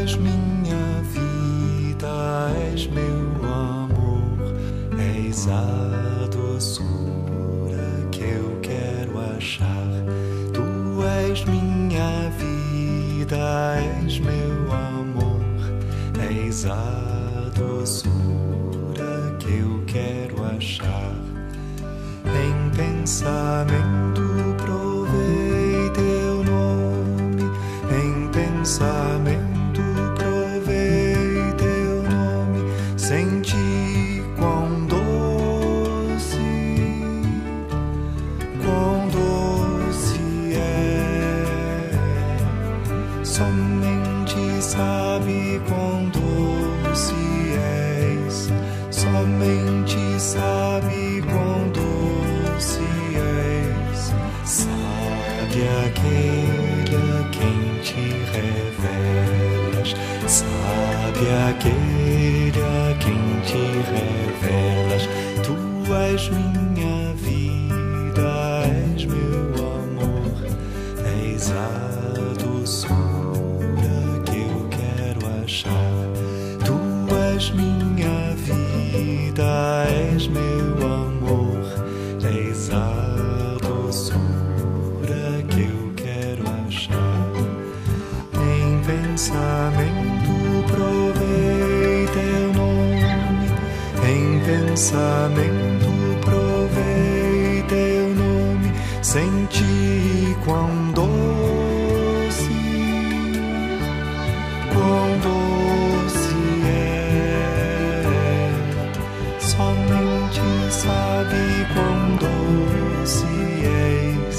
és minha vida, és meu amor, és a doçura que eu quero achar. Tu és minha vida, és meu amor, és a doçura que eu quero achar. Em pensamento provei teu nome, em pensamento provei teu nome, senti quão doce é. Somente sabe quão doce és, somente sabe quão doce és. Sabe aquele a quem te revelas, sabe aquele a quem te revelas. Tu és minha vida, és meu amor, és a doçura que eu quero achar. Tu és minha vida, és meu amor, és a doçura que eu quero achar. Em pensamento provei teu nome, em pensamento provei teu nome, senti quão doce é. Somente sabe quão doce és,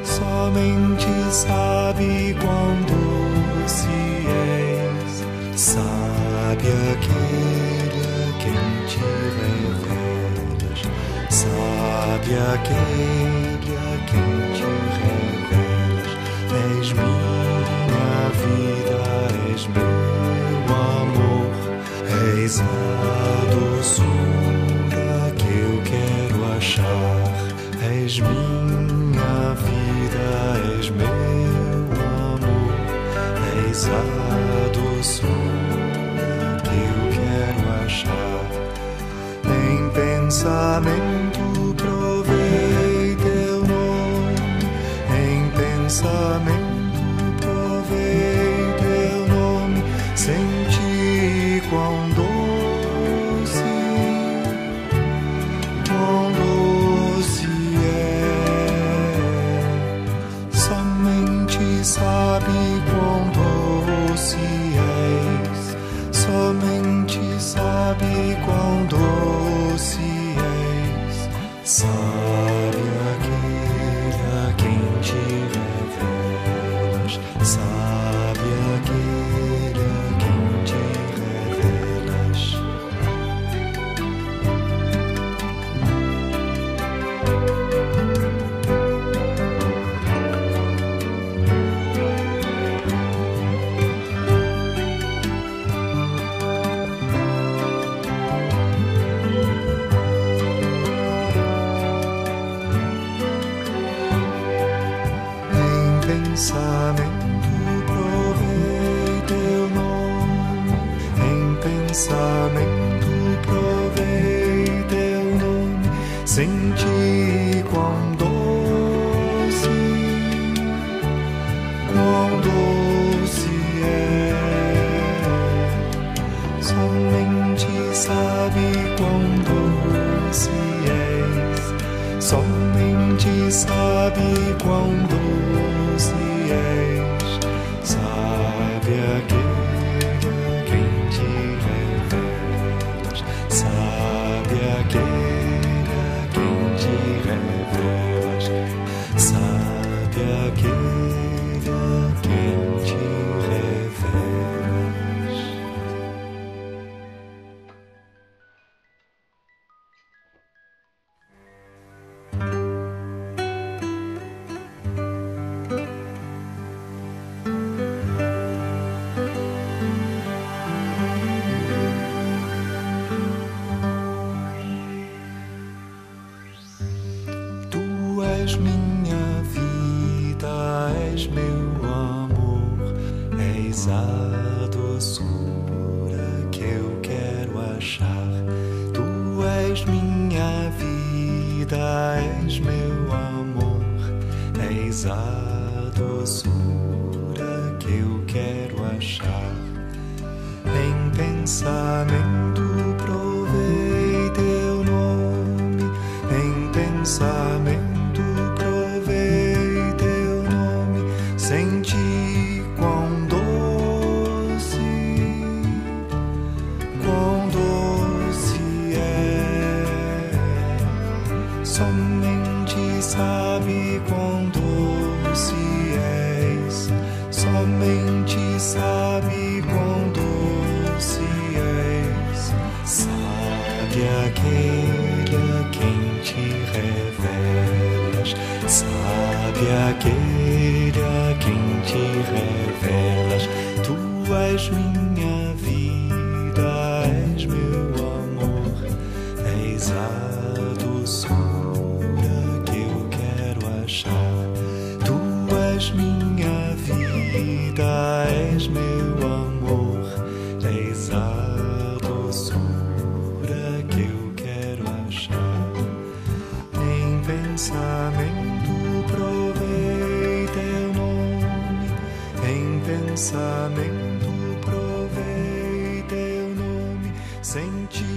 somente sabe quão doce és. Sabe aquele a quem te revelas, sabe aquele a quem te revelas. És minha vida, és meu amor, és a doçura que eu quero achar. És minha vida, és meu amor, és a doçura que eu quero achar. Em pensamento provei teu nome, em pensamento provei teu nome, senti quão doce é. Somente sabe quão doce és, somente sabe quão doce és. Sabe aquele a quem te revelas, sabe aquele a quem te revelas. Pensamento provei teu nome, em pensamento provei teu nome, senti quão doce é. Somente sabe quão doce és, somente sabe quão doce és. Sabe aquele a quem te revelas, sabe aquele a quem te revelas, sabe aquele a quem te revelas. És minha vida, és meu amor, és a doçura doçura que eu quero achar. Tu és minha vida, és meu amor, eis a doçura que eu quero achar. Em pensamento provei teu nome, em pensamento provei teu nome, senti quão doce é. Somente sabe quão doce és, somente sabe quão doce és. Sabe aquele a quem te revelas, sabe aquele a quem te revelas. Tu és minha vida, és meu amor, eis a doçura que eu quero achar. Tu és minha vida, és meu amor, eis a doçura que eu quero achar. Em pensamento provei teu nome, em pensamento provei teu nome, senti